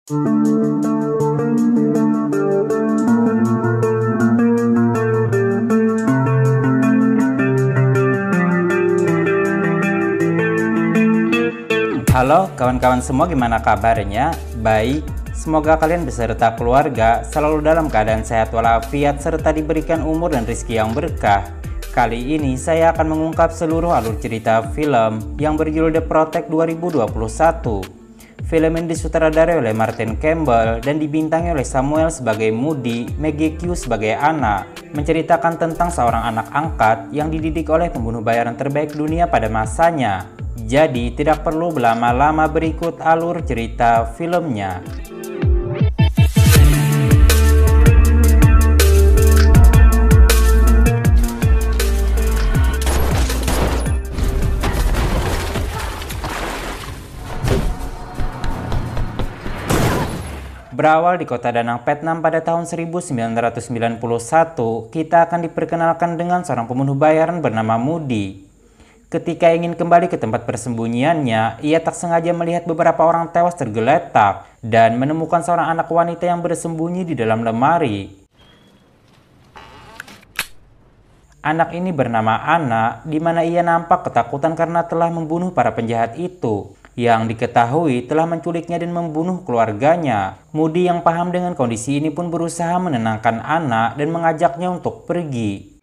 Halo kawan-kawan semua, gimana kabarnya? Baik, semoga kalian beserta keluarga selalu dalam keadaan sehat walafiat serta diberikan umur dan rezeki yang berkah. Kali ini saya akan mengungkap seluruh alur cerita film yang berjudul The Protect 2021. Film ini disutradarai oleh Martin Campbell dan dibintangi oleh Samuel sebagai Moody, Maggie Q sebagai Anna, menceritakan tentang seorang anak angkat yang dididik oleh pembunuh bayaran terbaik dunia pada masanya. Jadi tidak perlu berlama-lama, berikut alur cerita filmnya. Berawal di kota Danang, Vietnam pada tahun 1991, kita akan diperkenalkan dengan seorang pembunuh bayaran bernama Moody. Ketika ingin kembali ke tempat persembunyiannya, ia tak sengaja melihat beberapa orang tewas tergeletak dan menemukan seorang anak wanita yang bersembunyi di dalam lemari. Anak ini bernama Anna, di mana ia nampak ketakutan karena telah membunuh para penjahat itu, yang diketahui telah menculiknya dan membunuh keluarganya. Moody yang paham dengan kondisi ini pun berusaha menenangkan Anna dan mengajaknya untuk pergi.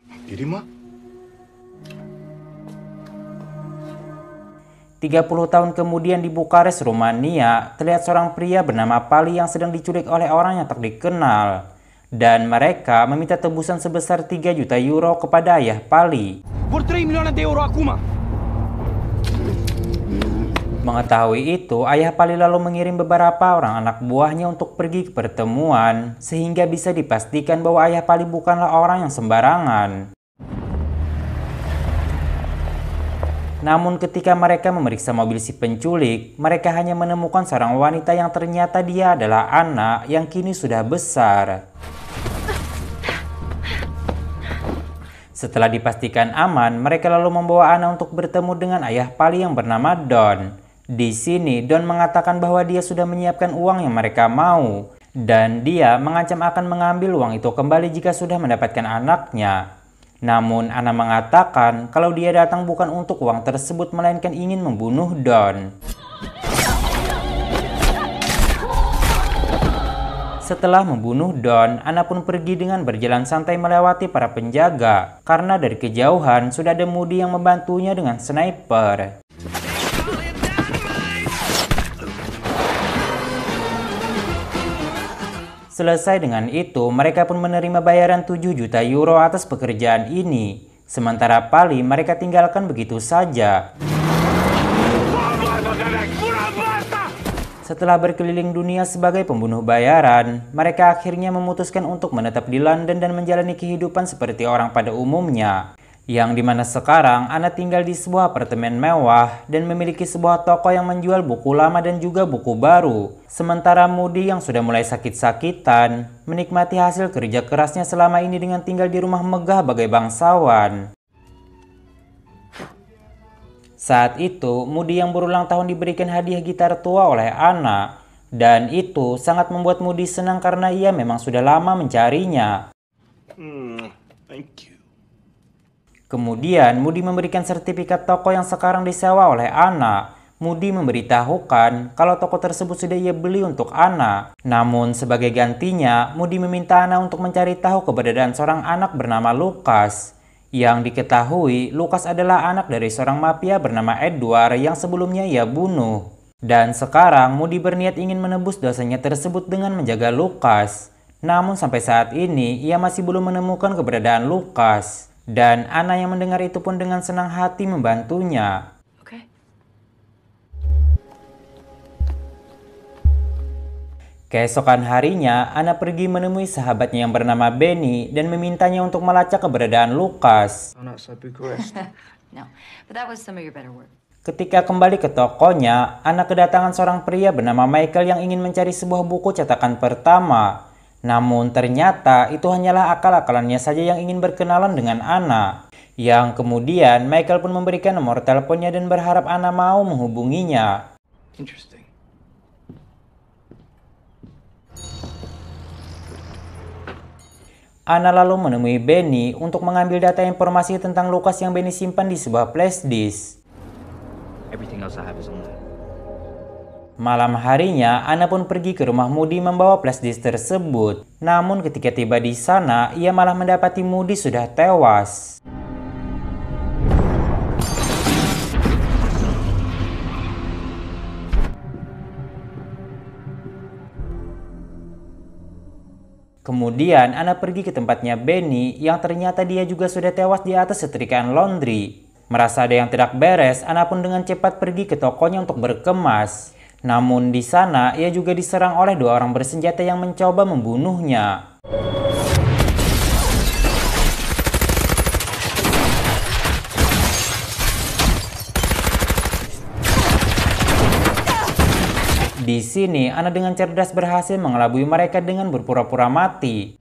30 tahun kemudian di Bukares, Rumania, terlihat seorang pria bernama Pali yang sedang diculik oleh orang yang tak dikenal. Dan mereka meminta tebusan sebesar 3 juta euro kepada ayah Pali. Mengetahui itu, ayah Pali lalu mengirim beberapa orang anak buahnya untuk pergi ke pertemuan, sehingga bisa dipastikan bahwa ayah Pali bukanlah orang yang sembarangan. Namun ketika mereka memeriksa mobil si penculik, mereka hanya menemukan seorang wanita yang ternyata dia adalah Anna yang kini sudah besar. Setelah dipastikan aman, mereka lalu membawa Anna untuk bertemu dengan ayah Pali yang bernama Don. Di sini, Don mengatakan bahwa dia sudah menyiapkan uang yang mereka mau, dan dia mengancam akan mengambil uang itu kembali jika sudah mendapatkan anaknya. Namun Anna mengatakan kalau dia datang bukan untuk uang tersebut melainkan ingin membunuh Don. Setelah membunuh Don, Anna pun pergi dengan berjalan santai melewati para penjaga karena dari kejauhan sudah ada Moody yang membantunya dengan sniper. Selesai dengan itu, mereka pun menerima bayaran 7 juta euro atas pekerjaan ini. Sementara Pali mereka tinggalkan begitu saja. Setelah berkeliling dunia sebagai pembunuh bayaran, mereka akhirnya memutuskan untuk menetap di London dan menjalani kehidupan seperti orang pada umumnya. Yang dimana sekarang Anna tinggal di sebuah apartemen mewah dan memiliki sebuah toko yang menjual buku lama dan juga buku baru. Sementara Moody yang sudah mulai sakit-sakitan menikmati hasil kerja kerasnya selama ini dengan tinggal di rumah megah bagai bangsawan. Saat itu, Moody yang berulang tahun diberikan hadiah gitar tua oleh Anna. Dan itu sangat membuat Moody senang karena ia memang sudah lama mencarinya. Thank you. Kemudian, Moody memberikan sertifikat toko yang sekarang disewa oleh Anna. Moody memberitahukan kalau toko tersebut sudah ia beli untuk Anna. Namun sebagai gantinya, Moody meminta Anna untuk mencari tahu keberadaan seorang anak bernama Lucas. Yang diketahui, Lucas adalah anak dari seorang mafia bernama Edward yang sebelumnya ia bunuh. Dan sekarang Moody berniat ingin menebus dosanya tersebut dengan menjaga Lucas. Namun sampai saat ini, ia masih belum menemukan keberadaan Lucas. Dan Anna yang mendengar itu pun dengan senang hati membantunya. Keesokan harinya, Anna pergi menemui sahabatnya yang bernama Benny dan memintanya untuk melacak keberadaan Lucas. Ketika kembali ke tokonya, Anna kedatangan seorang pria bernama Michael yang ingin mencari sebuah buku cetakan pertama. Namun ternyata itu hanyalah akal-akalannya saja yang ingin berkenalan dengan Anna. Yang kemudian Michael pun memberikan nomor teleponnya dan berharap Anna mau menghubunginya. Anna lalu menemui Benny untuk mengambil data informasi tentang Lucas yang Benny simpan di sebuah flash disk. Everything else I have is online. Malam harinya, Anna pun pergi ke rumah Moody membawa flash disk tersebut. Namun ketika tiba di sana, ia malah mendapati Moody sudah tewas. Kemudian Anna pergi ke tempatnya Benny yang ternyata dia juga sudah tewas di atas setrikaan laundry. Merasa ada yang tidak beres, Anna pun dengan cepat pergi ke tokonya untuk berkemas. Namun di sana ia juga diserang oleh dua orang bersenjata yang mencoba membunuhnya. Di sini, Anna dengan cerdas berhasil mengelabui mereka dengan berpura-pura mati.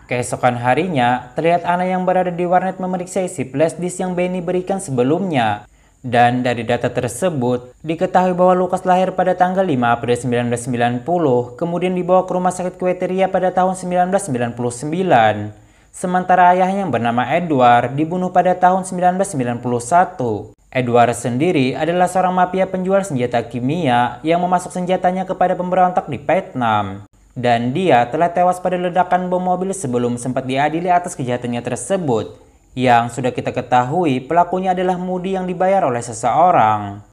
Keesokan harinya, terlihat Anna yang berada di warnet memeriksa isi flash disk yang Benny berikan sebelumnya. Dan dari data tersebut, diketahui bahwa Lucas lahir pada tanggal 5 April 1990, kemudian dibawa ke rumah sakit Queteria pada tahun 1999. Sementara ayahnya yang bernama Edward dibunuh pada tahun 1991. Edward sendiri adalah seorang mafia penjual senjata kimia yang memasuk senjatanya kepada pemberontak di Vietnam. Dan dia telah tewas pada ledakan bom mobil sebelum sempat diadili atas kejahatannya tersebut. Yang sudah kita ketahui pelakunya adalah Moody yang dibayar oleh seseorang.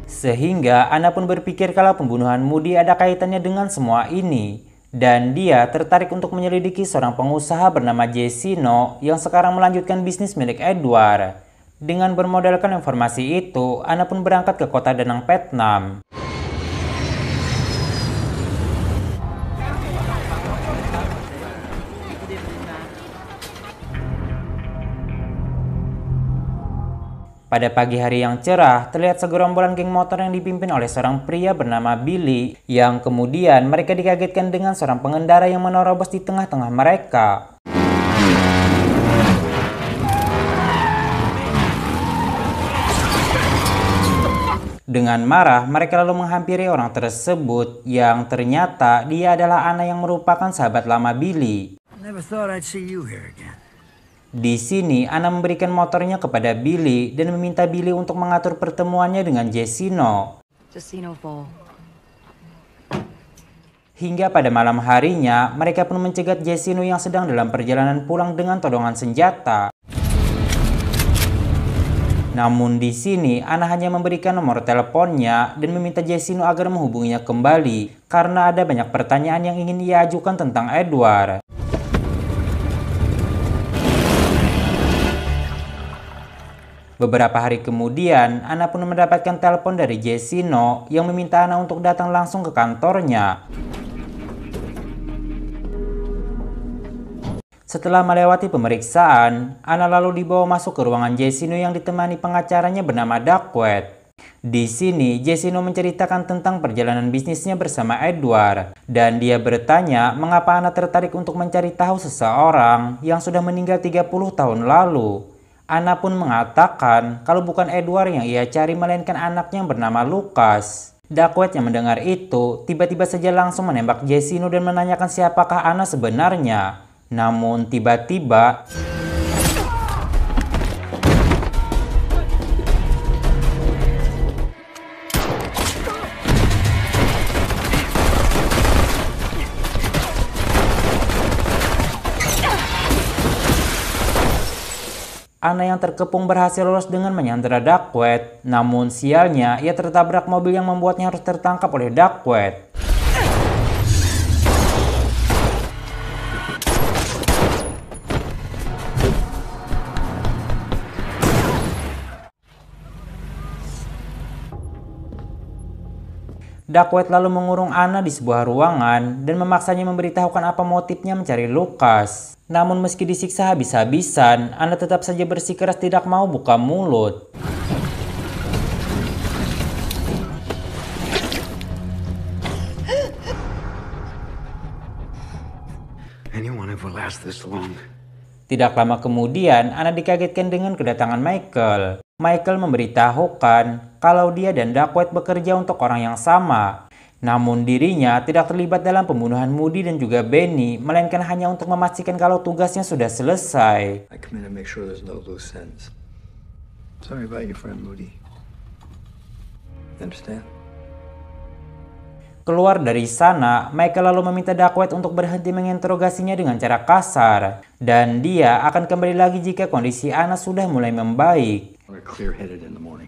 Sehingga Anna pun berpikir kalau pembunuhan Moody ada kaitannya dengan semua ini. Dan dia tertarik untuk menyelidiki seorang pengusaha bernama Jessino yang sekarang melanjutkan bisnis milik Edward. Dengan bermodalkan informasi itu, Anna pun berangkat ke kota Danang, Vietnam. Pada pagi hari yang cerah, terlihat segerombolan geng motor yang dipimpin oleh seorang pria bernama Billy, yang kemudian mereka dikagetkan dengan seorang pengendara yang menerobos di tengah-tengah mereka. Dengan marah, mereka lalu menghampiri orang tersebut, yang ternyata dia adalah Anna yang merupakan sahabat lama Billy. Never thought I'd see you here again. Di sini, Anna memberikan motornya kepada Billy dan meminta Billy untuk mengatur pertemuannya dengan Jessino. Hingga pada malam harinya, mereka pun mencegat Jessino yang sedang dalam perjalanan pulang dengan todongan senjata. Namun di sini, Anna hanya memberikan nomor teleponnya dan meminta Jessino agar menghubunginya kembali karena ada banyak pertanyaan yang ingin ia ajukan tentang Edward. Beberapa hari kemudian, Anna pun mendapatkan telepon dari Jessino yang meminta Anna untuk datang langsung ke kantornya. Setelah melewati pemeriksaan, Anna lalu dibawa masuk ke ruangan Jessino yang ditemani pengacaranya bernama Duckweed. Di sini, Jessino menceritakan tentang perjalanan bisnisnya bersama Edward, dan dia bertanya mengapa Anna tertarik untuk mencari tahu seseorang yang sudah meninggal 30 tahun lalu. Anna pun mengatakan kalau bukan Edward yang ia cari melainkan anaknya yang bernama Lucas. Duckweed yang mendengar itu tiba-tiba saja langsung menembak Jessino dan menanyakan siapakah Anna sebenarnya. Namun tiba-tiba Anna yang terkepung berhasil lolos dengan menyandera Duckweed. Namun sialnya, ia tertabrak mobil yang membuatnya harus tertangkap oleh Duckweed. Duckweed lalu mengurung Anna di sebuah ruangan dan memaksanya memberitahukan apa motifnya mencari Lucas. Namun meski disiksa habis-habisan, Anna tetap saja bersikeras tidak mau buka mulut. Anyone ever last this long? Tidak lama kemudian, Anna dikagetkan dengan kedatangan Michael. Michael memberitahukan kalau dia dan Duckworth bekerja untuk orang yang sama. Namun dirinya tidak terlibat dalam pembunuhan Moody dan juga Benny, melainkan hanya untuk memastikan kalau tugasnya sudah selesai. I come in to make sure there's no loose ends. Sorry about your friend Moody. Understand? Keluar dari sana, Michael lalu meminta Duckworth untuk berhenti menginterogasinya dengan cara kasar. Dan dia akan kembali lagi jika kondisi Anna sudah mulai membaik. We're clear-headed in the morning.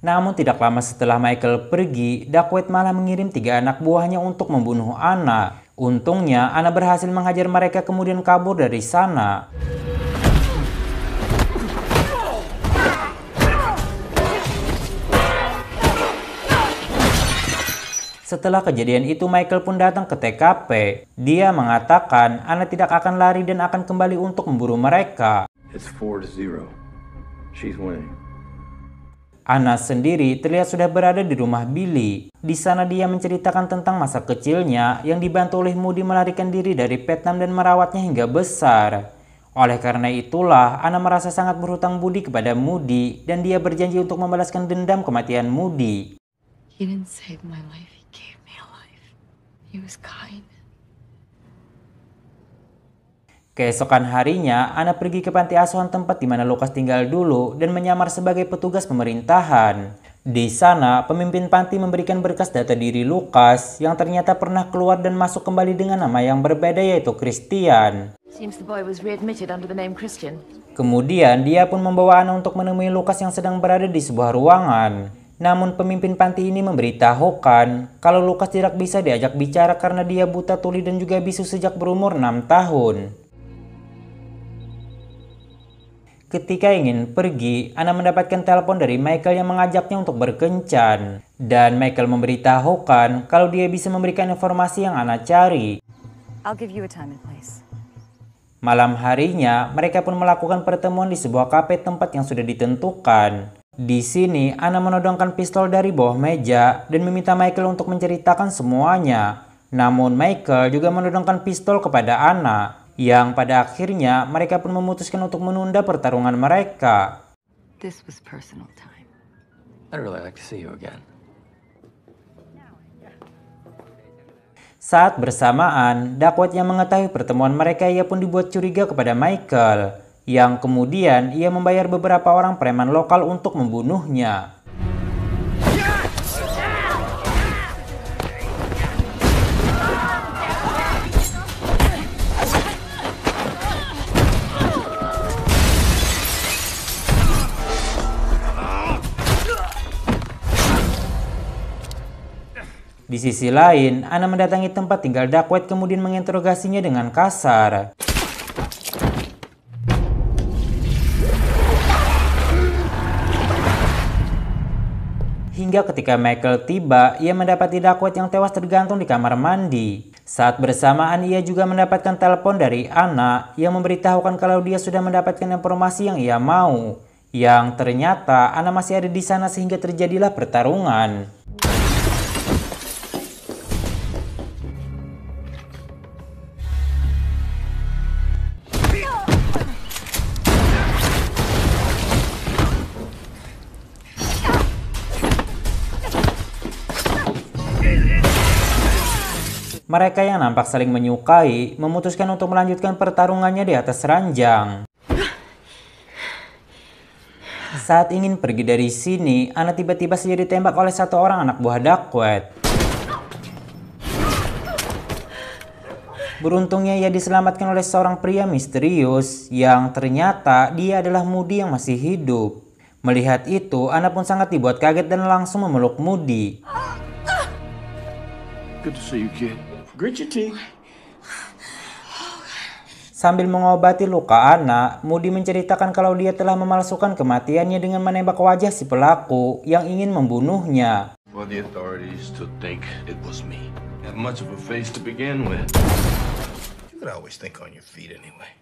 Namun tidak lama setelah Michael pergi, Duckworth malah mengirim 3 anak buahnya untuk membunuh Anna. Untungnya, Anna berhasil menghajar mereka kemudian kabur dari sana. Setelah kejadian itu, Michael pun datang ke TKP. Dia mengatakan Anna tidak akan lari dan akan kembali untuk memburu mereka. It's 4-0. She's winning. Anna sendiri terlihat sudah berada di rumah Billy. Di sana dia menceritakan tentang masa kecilnya yang dibantu oleh Moody melarikan diri dari Vietnam dan merawatnya hingga besar. Oleh karena itulah, Anna merasa sangat berhutang budi kepada Moody dan dia berjanji untuk membalaskan dendam kematian Moody. He didn't save my life, he gave me a life. He was kind. Keesokan harinya, Anna pergi ke panti asuhan tempat di mana Lucas tinggal dulu dan menyamar sebagai petugas pemerintahan. Di sana, pemimpin panti memberikan berkas data diri Lucas yang ternyata pernah keluar dan masuk kembali dengan nama yang berbeda yaitu Christian. Seems the boy was readmitted under the name Christian. Kemudian, dia pun membawa Anna untuk menemui Lucas yang sedang berada di sebuah ruangan. Namun pemimpin panti ini memberitahukan kalau Lucas tidak bisa diajak bicara karena dia buta tuli dan juga bisu sejak berumur 6 tahun. Ketika ingin pergi, Anna mendapatkan telepon dari Michael yang mengajaknya untuk berkencan. Dan Michael memberitahukan kalau dia bisa memberikan informasi yang Anna cari. I'll give you a time and place. Malam harinya, mereka pun melakukan pertemuan di sebuah kafe tempat yang sudah ditentukan. Di sini, Anna menodongkan pistol dari bawah meja dan meminta Michael untuk menceritakan semuanya. Namun Michael juga menodongkan pistol kepada Anna. Yang pada akhirnya mereka pun memutuskan untuk menunda pertarungan mereka. This was personal time. I'd really like to see you again. Saat bersamaan, Duckworth yang mengetahui pertemuan mereka, ia pun dibuat curiga kepada Michael. Yang kemudian ia membayar beberapa orang preman lokal untuk membunuhnya. Di sisi lain, Anna mendatangi tempat tinggal Duckworth kemudian menginterogasinya dengan kasar. Hingga ketika Michael tiba, ia mendapati Duckworth yang tewas tergantung di kamar mandi. Saat bersamaan, ia juga mendapatkan telepon dari Anna yang memberitahukan kalau dia sudah mendapatkan informasi yang ia mau. Yang ternyata Anna masih ada di sana sehingga terjadilah pertarungan. Mereka yang nampak saling menyukai memutuskan untuk melanjutkan pertarungannya di atas ranjang. Saat ingin pergi dari sini, Anna tiba-tiba saja ditembak oleh satu orang anak buah Duckworth. Beruntungnya ia diselamatkan oleh seorang pria misterius yang ternyata dia adalah Moody yang masih hidup. Melihat itu, Anna pun sangat dibuat kaget dan langsung memeluk Moody. Good to see you, kid. Grit your teeth. Sambil mengobati luka Anna, Moody menceritakan kalau dia telah memalsukan kematiannya dengan menembak wajah si pelaku yang ingin membunuhnya. For the authorities to think it was me. Have much of a face to begin with. You could always think on your feet anyway.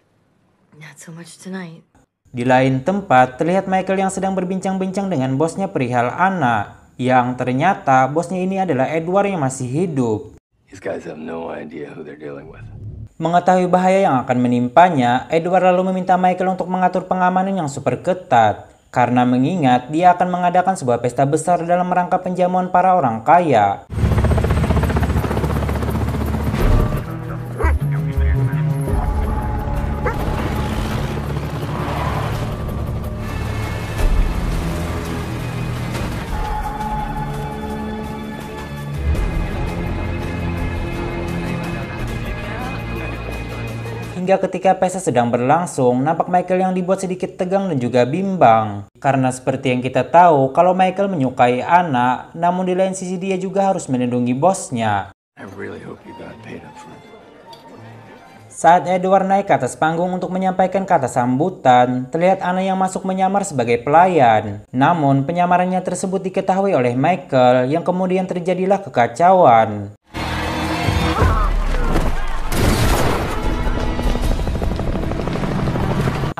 Not so much tonight. Di lain tempat, terlihat Michael yang sedang berbincang-bincang dengan bosnya perihal Anna. Yang ternyata bosnya ini adalah Edward yang masih hidup. These guys have no idea who they're dealing with. Mengetahui bahaya yang akan menimpanya, Edward lalu meminta Michael untuk mengatur pengamanan yang super ketat. Karena mengingat dia akan mengadakan sebuah pesta besar dalam rangka penjamuan para orang kaya. Hingga ketika pesta sedang berlangsung, nampak Michael yang dibuat sedikit tegang dan juga bimbang. Karena seperti yang kita tahu, kalau Michael menyukai Anna, namun di lain sisi dia juga harus melindungi bosnya. I really hope you got paid up front. Saat Edward naik ke atas panggung untuk menyampaikan kata sambutan, terlihat Anna yang masuk menyamar sebagai pelayan. Namun, penyamarannya tersebut diketahui oleh Michael, yang kemudian terjadilah kekacauan.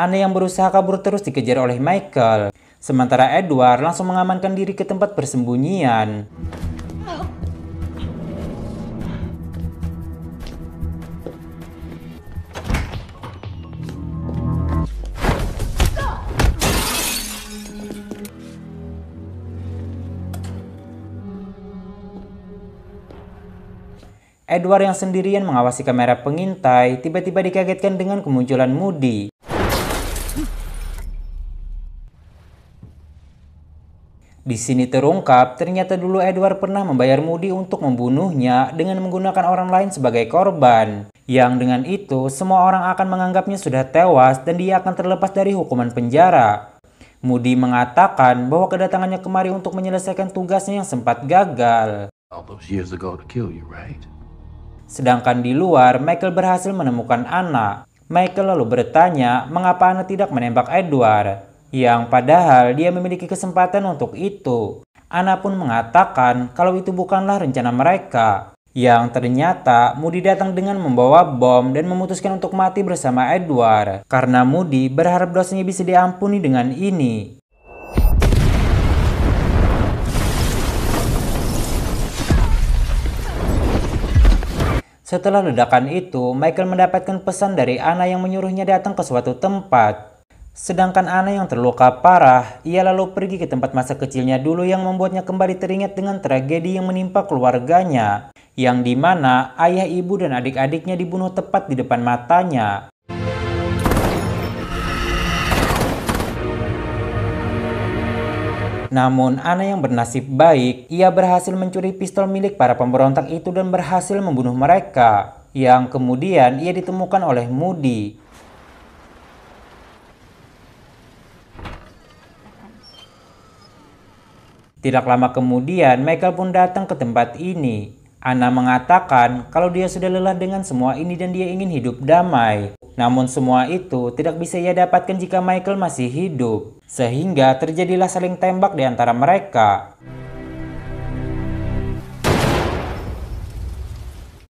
Anna yang berusaha kabur terus dikejar oleh Michael. Sementara Edward langsung mengamankan diri ke tempat persembunyian. Edward yang sendirian mengawasi kamera pengintai tiba-tiba dikagetkan dengan kemunculan Moody. Di sini terungkap, ternyata dulu Edward pernah membayar Moody untuk membunuhnya dengan menggunakan orang lain sebagai korban. Yang dengan itu, semua orang akan menganggapnya sudah tewas dan dia akan terlepas dari hukuman penjara. Moody mengatakan bahwa kedatangannya kemari untuk menyelesaikan tugasnya yang sempat gagal. All those years ago to kill you, right? Sedangkan di luar, Michael berhasil menemukan Anna. Michael lalu bertanya mengapa Anna tidak menembak Edward. Yang padahal dia memiliki kesempatan untuk itu. Anna pun mengatakan kalau itu bukanlah rencana mereka. Yang ternyata Moody datang dengan membawa bom dan memutuskan untuk mati bersama Edward. Karena Moody berharap dosanya bisa diampuni dengan ini. Setelah ledakan itu, Michael mendapatkan pesan dari Anna yang menyuruhnya datang ke suatu tempat. Sedangkan Anna yang terluka parah, ia lalu pergi ke tempat masa kecilnya dulu yang membuatnya kembali teringat dengan tragedi yang menimpa keluarganya, yang dimana ayah, ibu, dan adik-adiknya dibunuh tepat di depan matanya. Namun Anna yang bernasib baik, ia berhasil mencuri pistol milik para pemberontak itu dan berhasil membunuh mereka, yang kemudian ia ditemukan oleh Moody. Tidak lama kemudian, Michael pun datang ke tempat ini. Anna mengatakan kalau dia sudah lelah dengan semua ini dan dia ingin hidup damai. Namun semua itu tidak bisa ia dapatkan jika Michael masih hidup. Sehingga terjadilah saling tembak di antara mereka.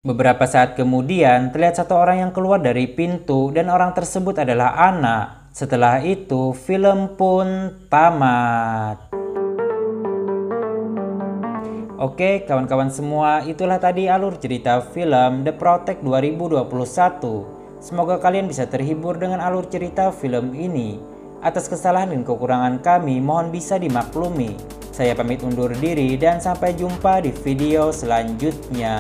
Beberapa saat kemudian, terlihat satu orang yang keluar dari pintu dan orang tersebut adalah Anna. Setelah itu, film pun tamat. Oke, kawan-kawan semua, itulah tadi alur cerita film The Protect 2021. Semoga kalian bisa terhibur dengan alur cerita film ini. Atas kesalahan dan kekurangan kami, mohon bisa dimaklumi. Saya pamit undur diri dan sampai jumpa di video selanjutnya.